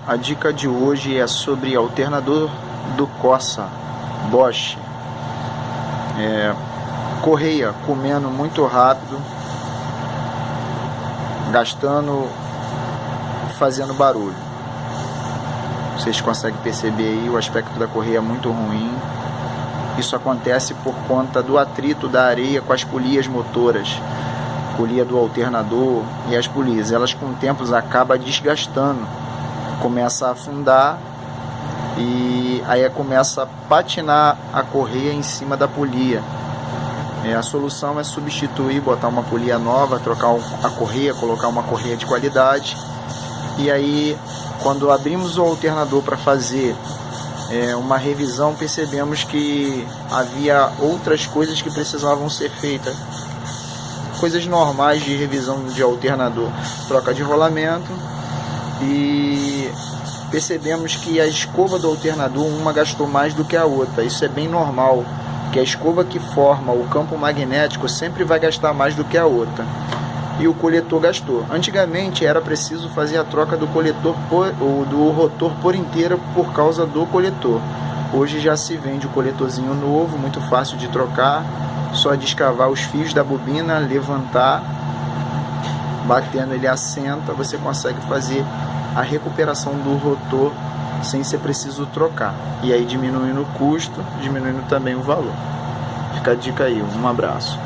A dica de hoje é sobre alternador do Corsa Bosch. Correia comendo muito rápido, gastando, fazendo barulho. Vocês conseguem perceber aí o aspecto da correia muito ruim. Isso acontece por conta do atrito da areia com as polias motoras, polia do alternador e as polias. Elas com o tempo acabam desgastando, começa a afundar e aí começa a patinar a correia em cima da polia. A solução é substituir, botar uma polia nova, trocar a correia, colocar uma correia de qualidade. E aí, quando abrimos o alternador para fazer uma revisão, percebemos que havia outras coisas que precisavam ser feitas. Coisas normais de revisão de alternador, troca de rolamento, e percebemos que a escova do alternador, uma gastou mais do que a outra. Isso é bem normal, que a escova que forma o campo magnético sempre vai gastar mais do que a outra. E o coletor gastou. Antigamente era preciso fazer a troca do coletor do rotor por inteiro por causa do coletor. Hoje já se vende o coletorzinho novo, muito fácil de trocar, só descavar os fios da bobina, levantar, batendo ele assenta, você consegue fazer a recuperação do rotor sem ser preciso trocar. E aí diminuindo o custo, diminuindo também o valor. Fica a dica aí, um abraço.